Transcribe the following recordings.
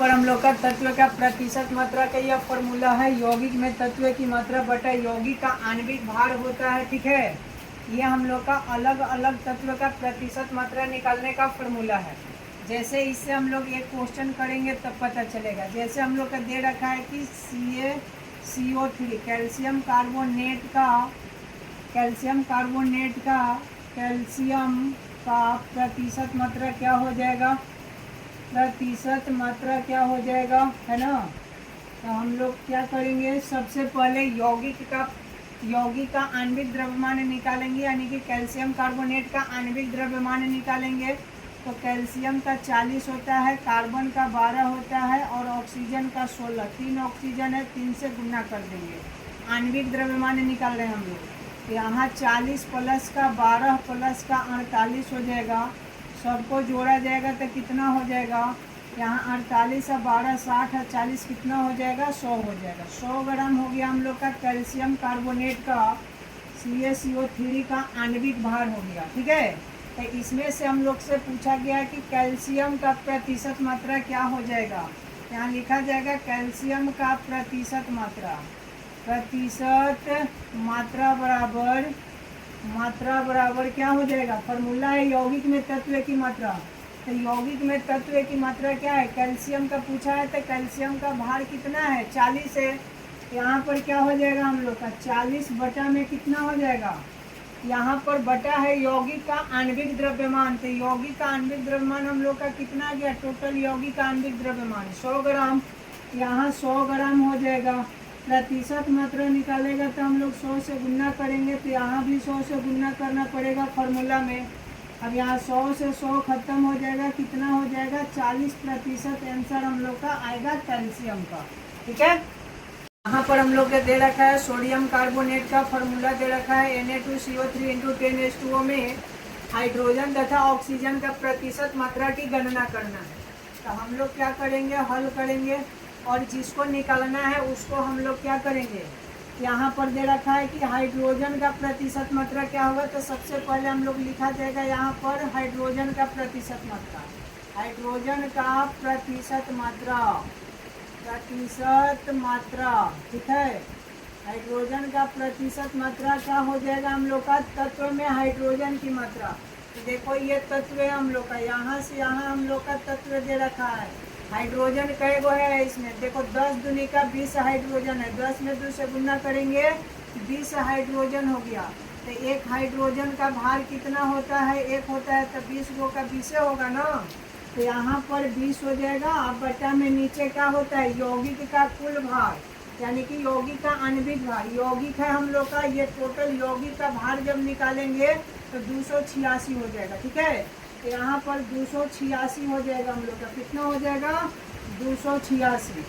पर हम लोग का तत्व का प्रतिशत मात्रा का यह फॉर्मूला है। यौगिक में तत्व की मात्रा बटा यौगिक का आणविक भार होता है। ठीक है, ये हम लोग का अलग अलग तत्व का प्रतिशत मात्रा निकालने का फॉर्मूला है। जैसे इससे हम लोग एक क्वेश्चन करेंगे तब पता चलेगा। जैसे हम लोग का दे रखा है कि CaCO3 कैल्शियम का प्रतिशत मात्रा क्या हो जाएगा, प्रतिशत मात्रा क्या हो जाएगा, है ना। तो हम लोग क्या करेंगे, सबसे पहले यौगिक का आणविक द्रव्यमान निकालेंगे, यानी कि कैल्शियम कार्बोनेट का आणविक द्रव्यमान निकालेंगे। तो कैल्शियम का 40 होता है, कार्बन का 12 होता है और ऑक्सीजन का 16। 3 ऑक्सीजन है, 3 से गुना कर देंगे। आणविक द्रव्यमान निकाल रहे हैं हम लोग। यहाँ 40 प्लस का 12 प्लस का 48 हो जाएगा। सबको जोड़ा जाएगा तो कितना हो जाएगा, यहाँ 48 और 12 60 और 40 कितना हो जाएगा, 100 हो जाएगा। 100 ग्राम हो गया हम लोग का कैल्शियम कार्बोनेट का CaCO3 का आणविक भार हो गया। ठीक है, तो इसमें से हम लोग से पूछा गया कि कैल्शियम का प्रतिशत मात्रा क्या हो जाएगा। यहाँ लिखा जाएगा कैल्शियम का प्रतिशत बराबर क्या हो जाएगा, फॉर्मूला है यौगिक में तत्व की मात्रा। तो यौगिक में तत्व की मात्रा क्या है, कैल्शियम का पूछा है। तो कैल्शियम का भार कितना है, 40 है। यहाँ पर क्या हो जाएगा हम लोग का 40 बटा में कितना हो जाएगा, यहाँ पर बटा है यौगिक का आणविक द्रव्यमान। तो यौगिक का आणविक द्रव्यमान हम लोग का कितना आ गया, टोटल यौगिक का आणविक द्रव्यमान 100 ग्राम। यहाँ 100 ग्राम हो जाएगा। प्रतिशत मात्रा निकालेगा तो हम लोग 100 से गुना करेंगे। तो यहाँ भी 100 से गुना करना पड़ेगा फॉर्मूला में। अब यहाँ 100 से 100 खत्म हो जाएगा, कितना हो जाएगा 40% आंसर हम लोग का आएगा कैल्शियम का। ठीक है, यहाँ पर हम लोग के दे रखा है सोडियम कार्बोनेट का फॉर्मूला दे रखा है Na2CO3 × 10H2O में हाइड्रोजन तथा ऑक्सीजन का प्रतिशत मात्रा की गणना करना है। तो हम लोग क्या करेंगे, हल करेंगे और जिसको निकालना है उसको हम लोग क्या करेंगे, यहाँ पर दे रखा है कि हाइड्रोजन का प्रतिशत मात्रा क्या होगा। तो सबसे पहले हम लोग लिखा जाएगा यहाँ पर हाइड्रोजन का प्रतिशत मात्रा, हाइड्रोजन का प्रतिशत मात्रा। ठीक है, हाइड्रोजन का प्रतिशत मात्रा क्या हो जाएगा हम लोग का, तत्व में हाइड्रोजन की मात्रा। तो देखो ये तत्व है हम लोग का, यहाँ से यहाँ हम लोग का तत्व दे रखा है। हाइड्रोजन कई गो है इसमें, देखो 10 दूनी का 20 हाइड्रोजन है। 10 में 2 से गुना करेंगे 20 हाइड्रोजन हो गया। तो एक हाइड्रोजन का भार कितना होता है, 1 होता है। तो 20 गो का 20 होगा ना। तो यहाँ पर 20 हो जाएगा। अब बटा में नीचे क्या होता है, यौगिक का कुल भार, यानी कि यौगिक का आणविक भार। यौगिक है हम लोग का, ये टोटल यौगिक का भार जब निकालेंगे तो 286 हो जाएगा। ठीक है, तो यहाँ पर 286 हो जाएगा हम लोग का। कितना हो जाएगा, 286।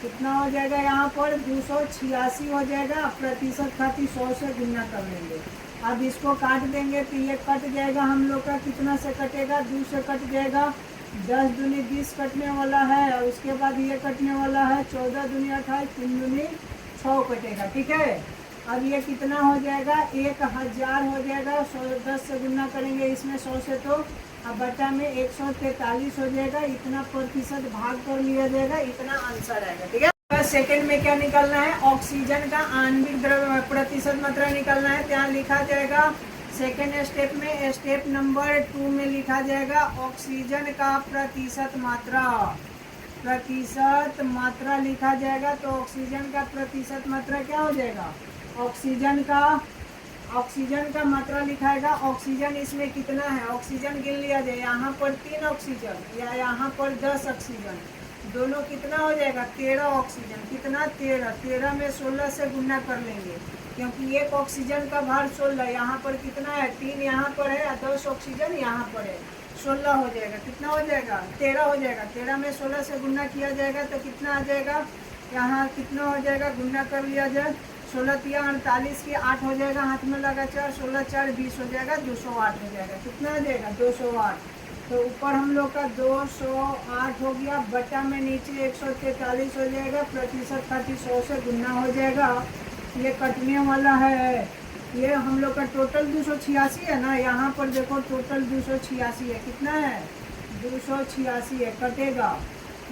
कितना हो जाएगा, यहाँ पर 286 हो जाएगा। प्रतिशत खातिर 100 से गुना कर लेंगे। अब इसको काट देंगे तो ये कट जाएगा हम लोग का, कितना से कटेगा, 2 से कट जाएगा। 10 दूनी 20 कटने वाला है और उसके बाद ये कटने वाला है 14 दूनी 28, 3 दूनी 6 कटेगा। ठीक है, अब ये कितना हो जाएगा, 1000 हो जाएगा। 10 से गुना करेंगे इसमें 100 से, तो अब बटा में 143 हो जाएगा। इतना प्रतिशत भाग कर लिया जाएगा, इतना आंसर आएगा। ठीक है, सेकंड में क्या निकालना है, ऑक्सीजन का आणविक द्रव्य प्रतिशत मात्रा निकालना है। यहाँ लिखा जाएगा सेकेंड स्टेप में, स्टेप नंबर 2 में लिखा जाएगा ऑक्सीजन का प्रतिशत मात्रा लिखा जाएगा। तो ऑक्सीजन का प्रतिशत मात्रा क्या हो जाएगा, ऑक्सीजन का मात्रा लिखाएगा। ऑक्सीजन इसमें कितना है, ऑक्सीजन गिन लिया जाए। यहाँ पर 3 ऑक्सीजन या यहाँ पर 10 ऑक्सीजन, दोनों कितना हो जाएगा, 13 ऑक्सीजन। कितना, 13 में 16 से गुना कर लेंगे, क्योंकि एक ऑक्सीजन का भार 16। यहाँ पर कितना है, 3 यहाँ पर है, 10 ऑक्सीजन यहाँ पर है, 16 हो जाएगा। कितना हो जाएगा, 13 हो जाएगा। 13 में 16 से गुना किया जाएगा तो कितना आ जाएगा, यहाँ कितना हो जाएगा, गुना कर लिया जाए। 16 × 48 की 8 हो जाएगा, हाथ में लगा 4, 16 × 4 20 हो जाएगा, 208 हो जाएगा। कितना आ जाएगा, 208। तो ऊपर हम लोग का 208 हो गया, बटा में नीचे 143 हो जाएगा। प्रतिशत खातिर 100 से गुना हो जाएगा। ये कटने वाला है, ये हम लोग का टोटल 286 है ना। यहाँ पर देखो टोटल 286 है। कितना है, 286 है, कटेगा।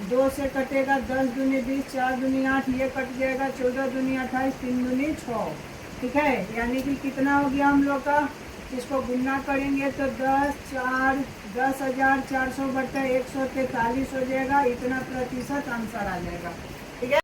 2 से कटेगा 10 दूनी 20, 4 दूनी 8, ये कट जाएगा 14 दूनी 28, 3 दूनी 6। ठीक है, यानी कि कितना हो गया हम लोग का, इसको गुना करेंगे तो 10,400 बटे 143 हो जाएगा। इतना प्रतिशत आंसर आ जाएगा। ठीक है।